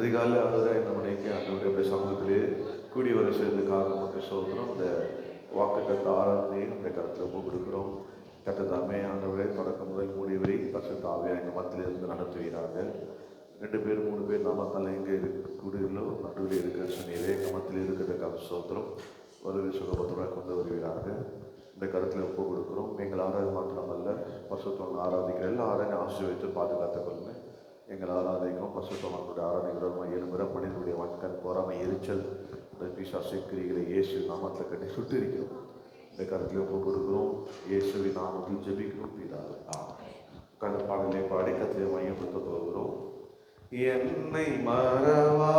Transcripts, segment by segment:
அதிகாலை 6:30 மணிக்கு ஆண்டவருடைய சமூகத்திலே கூடி வர சேர்ந்ததுக்காக நமக்கு சோதனம். இந்த வாக்குத்தத்த ஆராதனையை இந்த கருத்தில் ஒப்பு கொடுக்கிறோம். கட்டதாமே ஆண்டவரே தொடக்கம் முதல் முடிவரை பரிசுத்த ஆவியானவர் எங்கள் மத்தியில் இருந்து நடத்துவீராக. 2 பேர் 3 பேர் நாமத்தால் எங்கே கூடுகளோ நடுவில் இருக்கிற சொன்னீரே எங்கள் மத்தியில் இருக்கிறதுக்காக சோதனம் ஒரு சுகபத்தோட கொண்டு வருவீராக. இந்த கருத்தில் ஒப்பு கொடுக்கிறோம். எங்கள் ஆராதனை மாத்திரமல்ல பரிசுத்தம் ஆராதிக்கிற எல்லா ஆராதனை ஆசீர்வதித்து பாதுகாத்துக் கொள்ளுங்க. எங்கள் ஆராதனைக்கும் பரிசுத்தவான்களுடைய ஆராதனைகளும் 7 முறை மனிதனுடைய வன்கண் பொறாமை எரிச்சல் பிசாசு கிரிகளை இயேசு நாமத்தில் கட்டி சுட்டு இருக்கிறோம். இந்த கருத்தில் ஒப்பு கொடுக்கிறோம். இயேசுவின் நாமத்தில் ஜெபிக்கிறோம் பிதாவே. கந்த பாடலை பாடி கத்திரை மையப்படுத்த போகிறோம். என்னை மறவா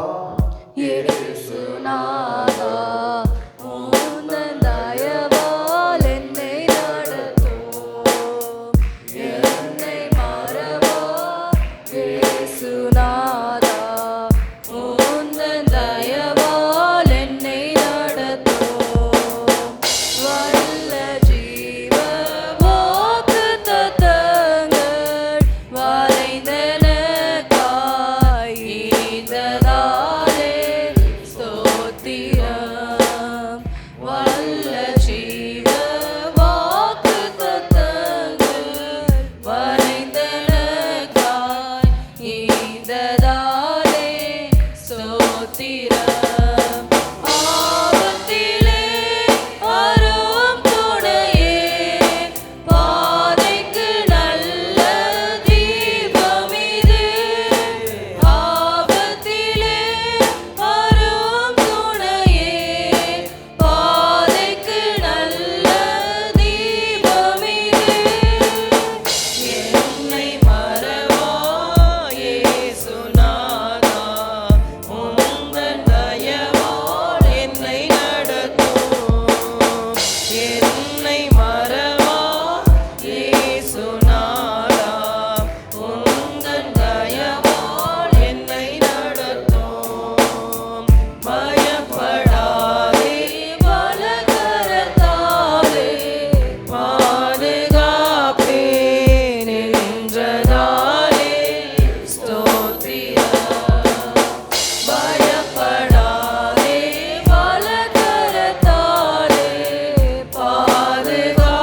இயேசுநாதா பாதுகா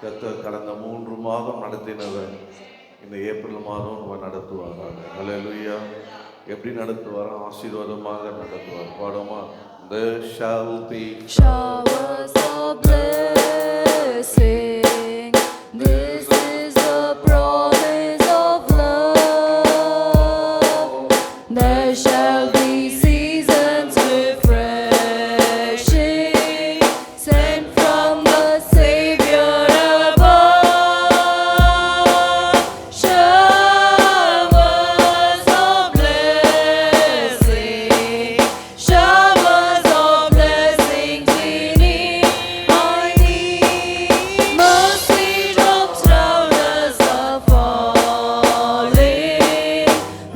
கர்த்தர் கடந்த 3 மாதம் நடத்தினவர் இந்த ஏப்ரல் மாதம் நம்ம நடத்துவாராங்க. ஹல்லேலூயா. எப்படி நடத்துவார்? ஆசீர்வாதமாக நடத்துவார். பாடுமா? There shall be showers of blessing. This is the promise of love. There shall be seasons refreshing, sent from the Savior above. Showers of blessing, showers of blessings we need. I need mercy drops round us are falling,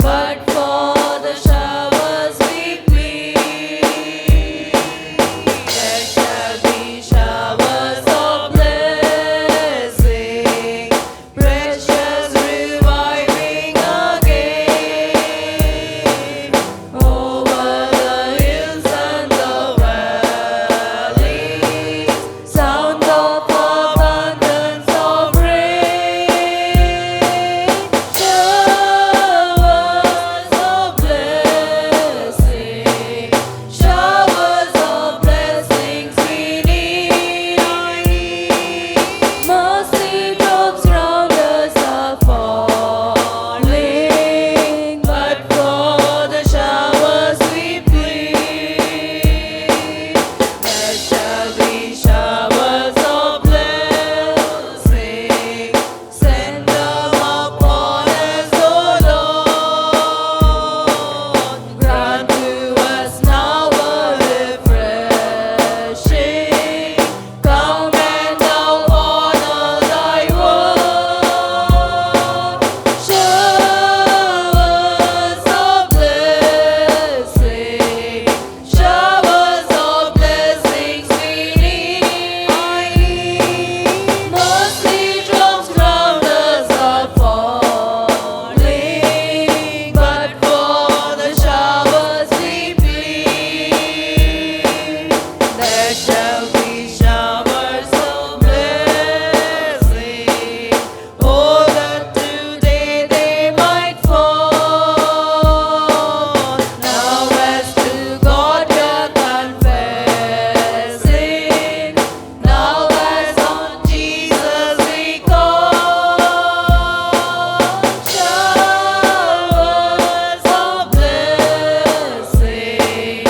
but for the showers we plead. There shall be showers of blessing, precious reviving again, over the hills and the valleys, sound of abundance of rain. Showers of blessing, showers of blessings we need. I need mercy drops round us are falling, but for the showers we plead. There shall be showers of blessing, send them upon us, O Lord. Grant to us now a refreshing, come and now honor thy word. Showers of blessing, showers of blessings we need. I need mercy drops round us are falling, but for the showers we plead. There shall be showers of blessing, oh that today they might fall. Now as to God we are confessing, now as on Jesus we call. Showers of blessing,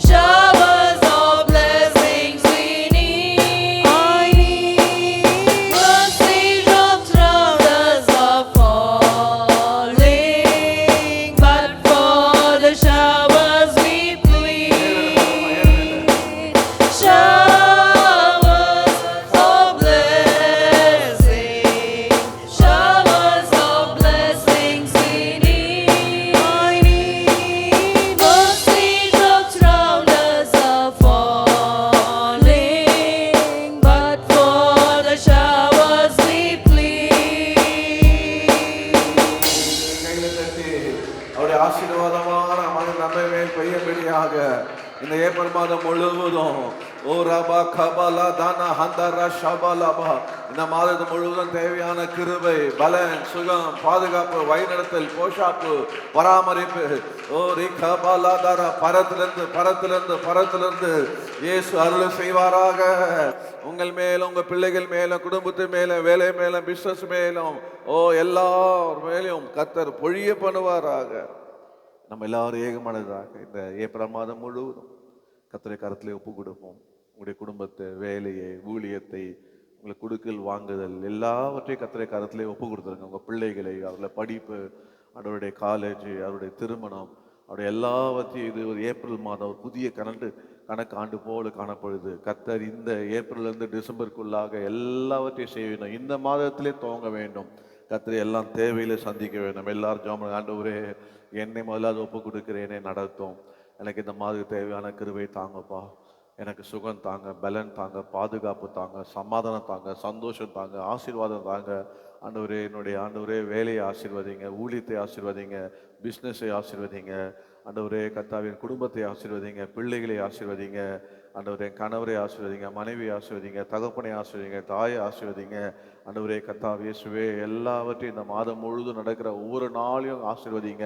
showers of blessings we need. I need mercy drops round us are falling, but for the showers we plead. Showers of blessing, showers of blessings we need. I need mercy drops round us are falling, but for the showers we plead. கைகளை தட்டி அவருடைய ஆசீர்வாதமான மழை நம்மை மேல் பெய்யும்படியாக இந்த April மாதம் முழுவதும் ஓ ரபா கபலா தானா ஹந்தரா ஷபலபா இந்த மாதத்து முழுவதும் தேவையான கிருபை, பலன், சுகம், பாதுகாப்பு, வழிநடத்தல், போஷாப்பு, பராமரிப்பு ஓ ரி கபலா தாரா பரத்திலிருந்து இயேசு அருள் செய்வாராக. உங்கள் மேலும் உங்க பிள்ளைகள் மேலும் குடும்பத்து மேலும் வேலை மேலும் பிசினஸ் மேலும் ஓ எல்லார் மேலும் கர்த்தர் பொழிய பண்ணுவாராக. நம்ம எல்லாரும் ஏகமானதாக இந்த ஏப்ரல் மாதம் முழுவதும் கர்த்தருடைய கரத்திலே ஒப்பு கொடுப்போம். உங்களுடைய குடும்பத்தை, வேலையை, ஊழியத்தை, உங்களுக்கு கொடுக்கல் வாங்குதல் எல்லாவற்றையும் கர்த்தருடைய கரத்திலே ஒப்பு கொடுத்துருங்க. உங்கள் பிள்ளைகளை, அவருடைய படிப்பு, அவருடைய காலேஜ், அவருடைய திருமணம், அவருடைய எல்லாவற்றையும் இது ஒரு ஏப்ரல் மாதம் ஒரு புதிய கணக்கு ஆண்டு போல காணப்படுது. கர்த்தர் இந்த ஏப்ரல்லேருந்து டிசம்பருக்குள்ளாக எல்லாவற்றையும் செய்ய வேண்டும். இந்த மாதத்திலே துவங்க வேண்டும். கர்த்தர் எல்லாம் தேவையில சந்திக்க வேண்டும். எல்லாரும் ஜெபம், ஆண்டவரே என்னை முதலாவது ஒப்பு கொடுக்கிறேனே நடத்தும். எனக்கு இந்த மாதிரி தேவையான கிருபை தாங்கப்பா. எனக்கு சுகம் தாங்க, பலன் தாங்க, பாதுகாப்பு தாங்க, சமாதானம் தாங்க, சந்தோஷம் தாங்க, ஆசீர்வாதம் தாங்க. ஆண்டவரே ஆண்டவரே வேலையை ஆசீர்வதிங்க, ஊழியத்தை ஆசீர்வதிங்க, பிஸ்னஸை ஆசீர்வதிங்க. ஆண்டவரே கர்த்தாவின் குடும்பத்தை ஆசீர்வதிங்க, பிள்ளைகளை ஆசீர்வதிங்க. ஆண்டவரே கணவரை ஆசீர்வதிங்க, மனைவி ஆசீர்வதிங்க, தகப்பனை ஆசீர்வதிங்க, தாயை ஆசீர்வதிங்க. ஆண்டவரே கர்த்தாவே இயேசுவே, எல்லாவற்றையும் இந்த மாதம் முழுதும் நடக்கிற ஒவ்வொரு நாளையும் ஆசீர்வதிங்க.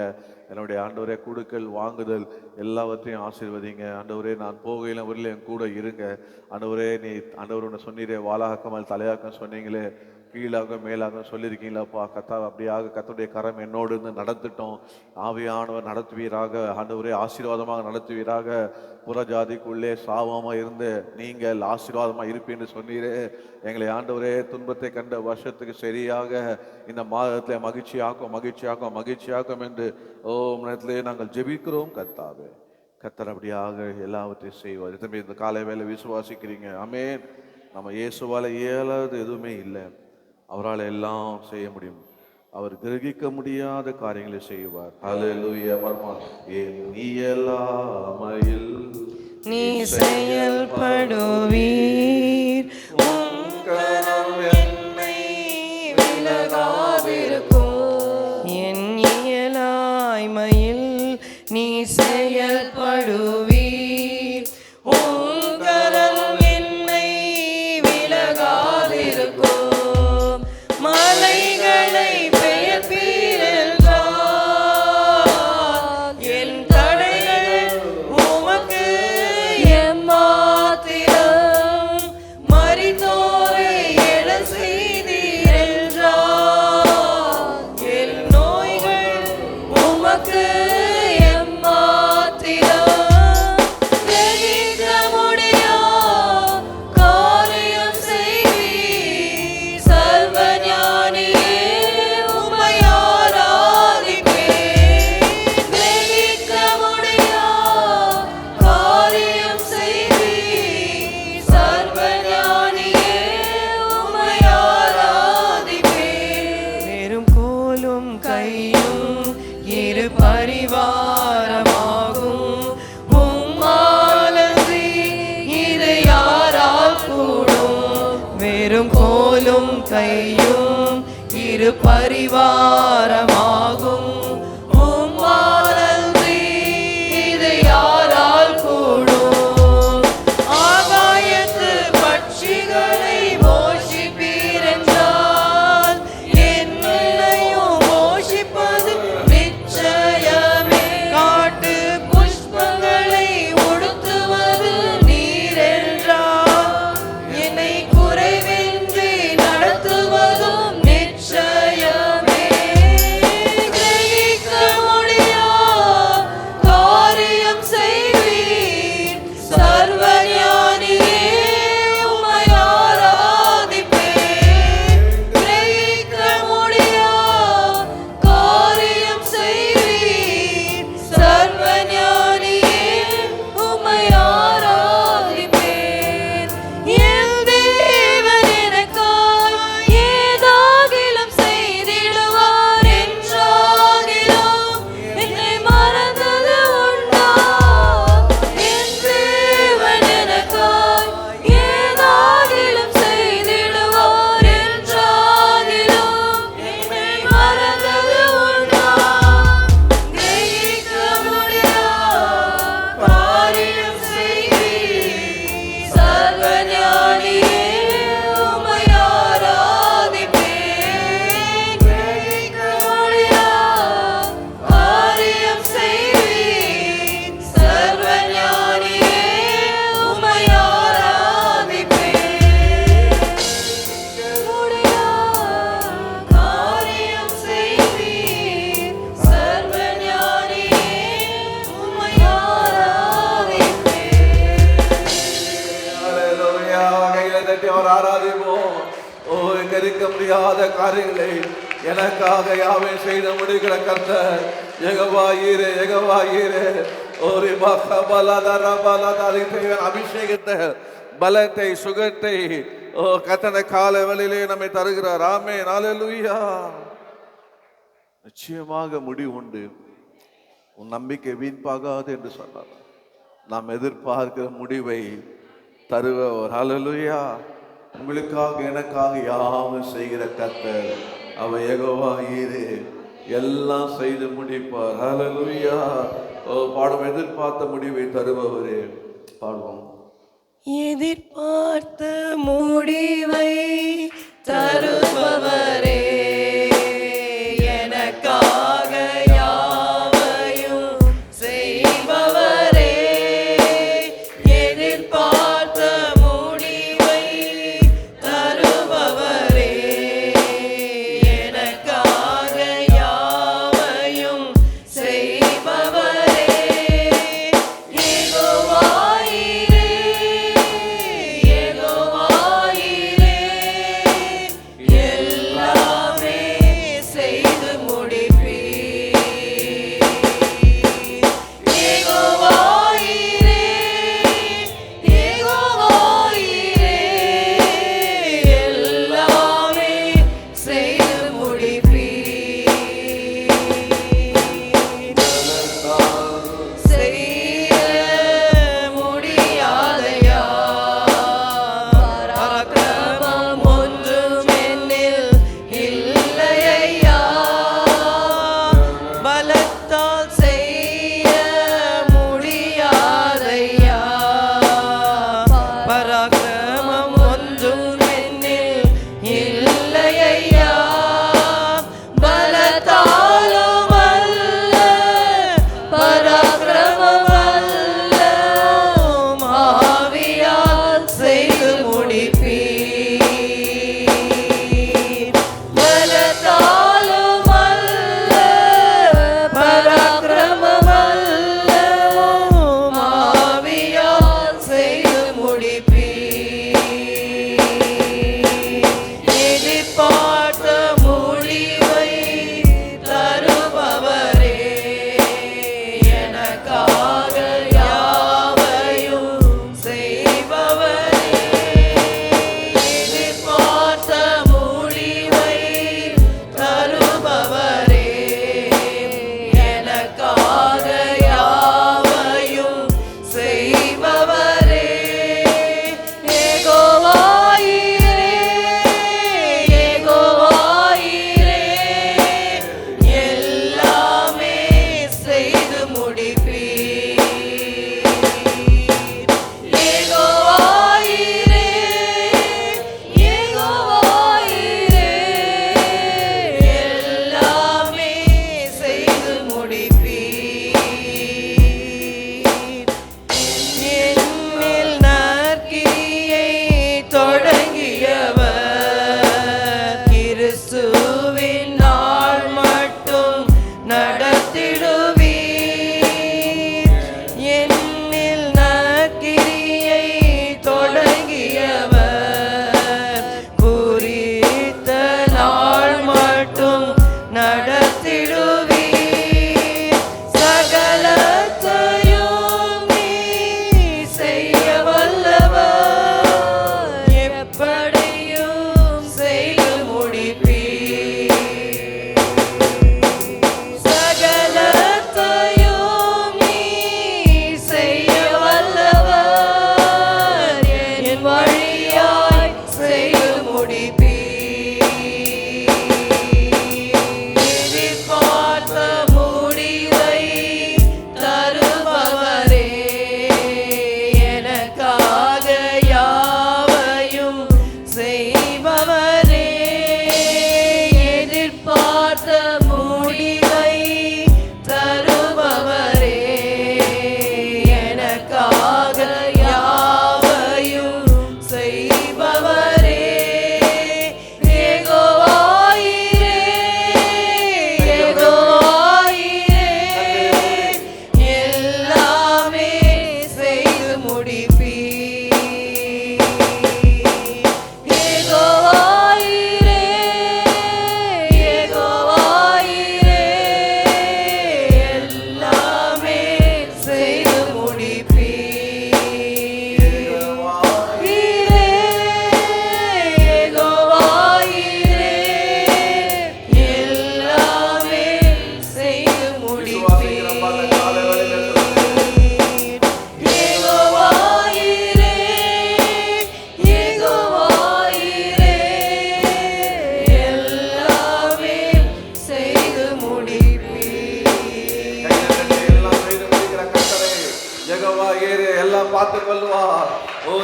என்னுடைய ஆண்டவரே கொடுக்கல் வாங்குதல் எல்லாவற்றையும் ஆசீர்வதிங்க. ஆண்டவரே நான் போகையில வரல என் கூட இருங்க. ஆண்டவரே நீ ஆண்டவர் ஒன்று சொன்னீரே, வாலாக்காமல் தலையாக்கம் சொன்னீங்களே, கீழாக மேலாக சொல்லியிருக்கீங்களாப்பா. கர்த்தாவே அப்படியாக கர்த்தருடைய கரம் என்னோடு இருந்து நடத்திட்டோம். ஆவியானவர் நடத்துவீராக. ஆண்டவரே ஆசீர்வாதமாக நடத்துவீராக. புறஜாதிக்குள்ளே சாவாம இருந்து நீங்கள் ஆசீர்வாதமா இருப்பீன்னு சொன்னீரே. எங்களை ஆண்டவரே துன்பத்தை கண்ட வருஷத்துக்கு சரியாக இந்த மாதத்துல மகிழ்ச்சியாக்கும் மகிழ்ச்சியாக்கும் மகிழ்ச்சியாக்கும் என்று நேரத்திலே நாங்கள் ஜெபிக்கிறோம். கர்த்தாவே கர்த்தர் அப்படியாக எல்லாவற்றையும் செய்வார். திரும்பி இந்த காலை வேலை விசுவாசிக்கிறீங்க. ஆமென். நம்ம இயேசுவால இயலாது எதுவுமே இல்லை. அவரால் எல்லாம் செய்ய முடியும். அவர் கிரகிக்க முடியாத காரியங்களை செய்வார். ஹல்லேலூயா. என் இயலாமையில் நீ செயல்படுவீர், உம் கரம் என்னை விலகாதிருக்கும். என் இயலாமையில் நீ செயல்படுவீர், உம் கரம் என்னை விலகாதிருக்கும். மலைகளை பெயர்ப்பீர் என்றால் என் தடைகள் உமக்கு எம்மாத்திரம். மரித்தோரை எழச் செய்தீர் என்றால் என் நோய்கள் உமக்கு எம்மாத்திரம். கிரகிக்க முடியா காரியம் செய்வீர், சர்வஞானியே உம்மை ஆராதிப்பேன். கிரகிக்க முடியா காரியம் செய்வீர், சர்வஞானியே உம்மை ஆராதிப்பேன். வெறும் கோலும் கையும் இரு பரிவாரமாகும், உம்மாலன்றி இது யாரால் கூடும். வெறும் கோலும் கையும் இரு பரிவாரமாகும், உம்மாலன்றி இது யாரால் கூடும். ஆகாயத்து பட்சிகளை போஷிப்பீர் என்றால் என்னையும் போஷிப்பது நிச்சயமே. காட்டு புஷ்பங்களை உடுத்துவது நீர் என்றால் என்னை குறைவின்றி நடத்துவதும் நிச்சயமே. கிரகிக்க முடியா காரியம் செய்வீர், சர்வஞானியே உம்மை ஆராதிப்பேன். கிரகிக்க முடியா காரியம் செய்வீர், சர்வஞானியே உம்மை ஆராதிப்பேன். என் தேவன் எனக்காய் ஏதாகிலும் செய்திடுவார் என்றாகிலும் என்னை மறந்தது உண்டா? என் தேவன் எனக்காய் ஏதாகிலும் செய்திடுவார் என்றாகிலும் என்னை மறந்தது உண்டா? கிரகிக்க முடியா காரியம் செய்வீர், சர்வஞானியே உம்மை ஆராதிப்பேன். கிரகிக்க முடியா காரியம் செய்வீர், சர்வஞானியே உம்மை ஆராதிப்பேன். கிரகிக்க முடியா காரியம் செய்வீர், சர்வஞானியே உம்மை ஆராதிப்பேன். ஹல்லேலூயா. கையில தட்டி அவர் ஆராதிப்போம். இங்க இருக்க முடியாத காரியங்களை எனக்காக யாவை செய்து முடிக்கிற கர்த்தர் யெகோவா ஈரே, யெகோவா ஈரே. அபிஷேகத்தை, பலத்தை, சுகத்தை கர்த்தர் கால வேளையிலே நம்மை தருகிறார். ஆமென். ஹல்லேலூயா. நிச்சயமாக முடிவு உண்டு. உன் நம்பிக்கை வீண்பாகாது என்று சொன்னார். நாம் எதிர்பார்க்கிற முடிவை தருபவர். ஹல்லேலூயா. உங்களுக்காக எனக்காக யாவும் செய்கிற கர்த்தர் அவர் யெகோவா ஈரே, எல்லாம் செய்து முடிப்பார். ஹல்லேலூயா. பாடும் எதிர்பார்த்த முடிவை தருபவரே. பாடுவோம். எதிர்பார்த்த முடிவை தருபவரே, எனக்காக யாவையும் செய்பவரே, எதிர்பார்த்த முடிவை தருபவரே, எனக்காக யாவையும் செய்பவரே, யெகோவாயிரே, யெகோவாயிரே,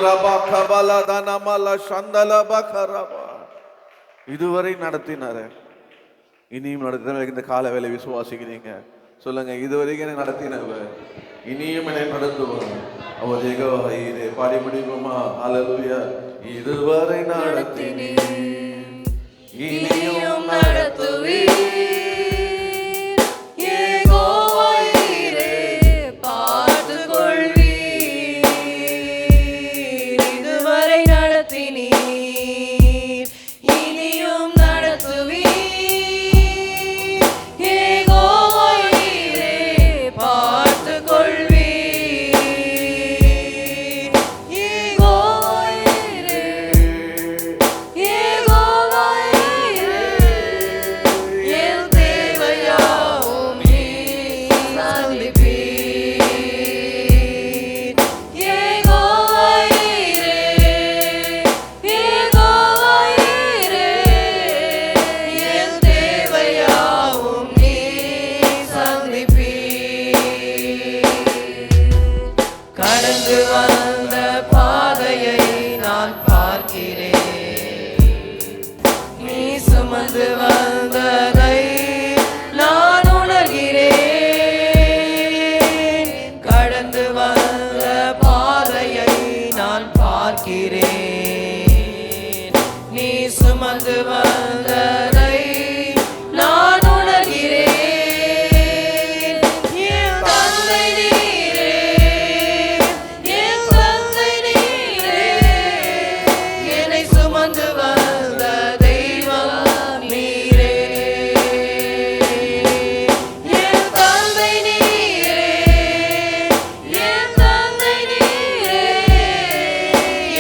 ரபா கபல தனமல சந்தல பகரபா. இதுவரை நடத்தினாரு, இனியும் நடத்தின. இந்த கால வேலை விசுவாசிக்கிறீங்க சொல்லுங்க, இதுவரைக்கும் என்னை நடத்தினவர் இனியும் என்னை நடத்துவார். அவர் யெகோவா ஈரே. பாடி முடியுமா? ஹல்லேலூயா. இதுவரை நடத்தினீர், இனியும் நடத்துவீர். யெகோவா ஈரே, பார்த்துக் கொள்வீர். இதுவரை நடத்தினீர், இனியும் நடத்துவீர். யெகோவா ஈரே, பார்த்துக் கொள்வீர். யெகோவா ஈரே, யெகோவா ஈரே, என் தேவையாவும் நீர் சந்திப்பீர். யெகோவா ஈரே, யெகோவா ஈரே, என் தேவையாவும் நீர் சந்திப்பீர். கடந்து வந்த பாதையை நான் பார்க்கிறேன், நீ சுமந்து வந்ததை நான் உணர்கிறேன். கடந்து வந்த பாதையை நான் பார்க்கிறேன், நீ சுமந்து வந்ததை நான் உணர்கிறேன். என் தந்தை நீரே, என் தந்தை நீரே, என்னை சுமந்து வந்த தெய்வம் நீரே. என் தந்தை நீரே, என் தந்தை நீரே,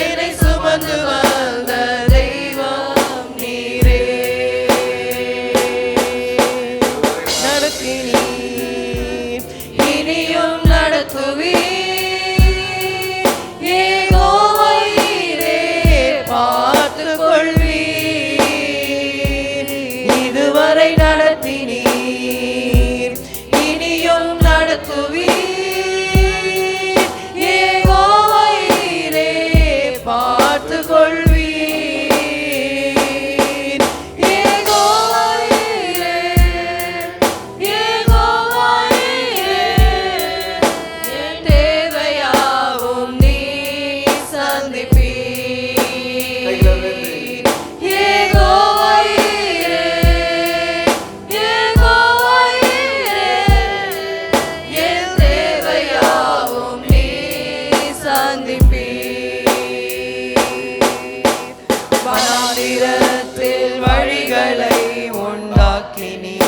என்னை சுமந்து வந்த தெய்வம் நீரே. நடத்தினீர், இனியும் நடத்துவீர். யெகோவா ஈரே, பார்த்துக் கொள்வீர். இதுவரை நடத்தினீர், இனியும் நடத்துவீர். யெகோவா ஈரே, பார்த்துக் கொள்வீர். யெகோவா ஈரே, யெகோவா ஈரே, என் தேவையாவும் நீர் சந்திப்பீர். யெகோவா ஈரே, யெகோவா ஈரே, என் தேவையாவும் நீர் சந்திப்பீர். வனாந்திரத்தில் வழிகளை உண்டாக்கினீர்,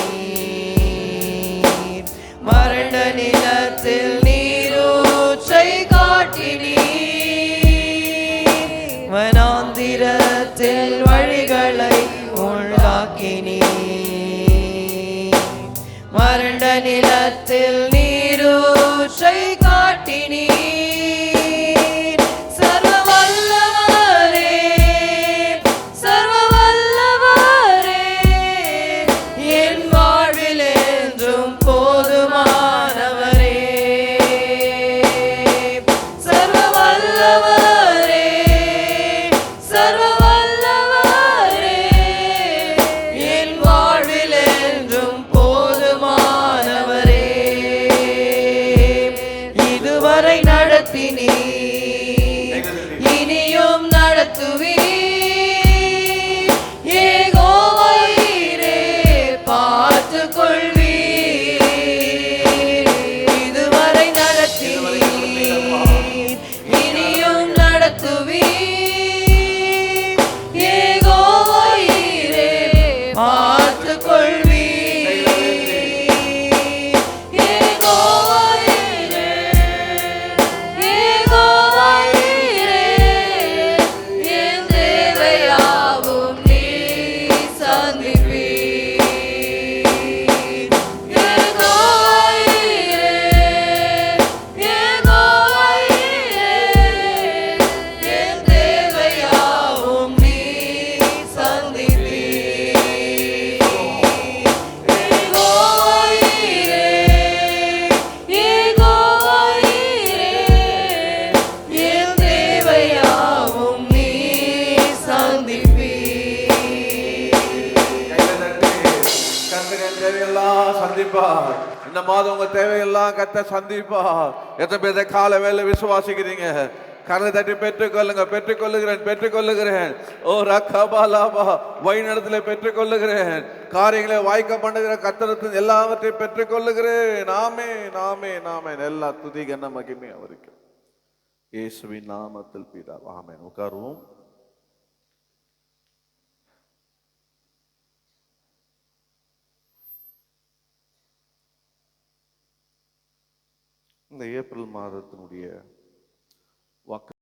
வறண்ட நிலத்தில் நீரூற்றை காட்டினீர். வனாந்திரத்தில் வழிகளை உண்டாக்கினீர், வறண்ட நிலத்தில் நீரூற்றை காட்டினீர். சர்வ வல்லவரே, சர்வ வல்லவரே, என் வாழ்வில் என்றும் போதுமானவரே. சர்வ வல்லவரே, சர்வ வல்லவரே, என் வாழ்வில் என்றும் போதுமானவரே. சந்திப்பார். இந்த மாதம் உங்க தேவையெல்லாம் கர்த்தர் சந்திப்பார். எத்தனை பேர் இதை காலை வேளை விசுவாசிக்கிறீங்க? கரலை தட்டி பெற்றுக்கொள்ளுங்க. பெற்றுக்கொள்ளுகிறேன். ஓ ரக்கபாலாபா, வழிநடத்தலை பெற்றுக்கொள்ளுகிறேன். காரியங்களை வாய்க்க பண்ணுகிற கர்த்தரத்தின் எல்லாவற்றையும் பெற்றுக்கொள்ளுகிறேன். ஆமென். எல்லா துதி கன மகிமை அவருக்கு. இயேசுவின் நாமத்தில் பிதாவே. ஆமென். உட்காருவோம். இந்த ஏப்ரல் மாதத்தினுடைய வாக்கு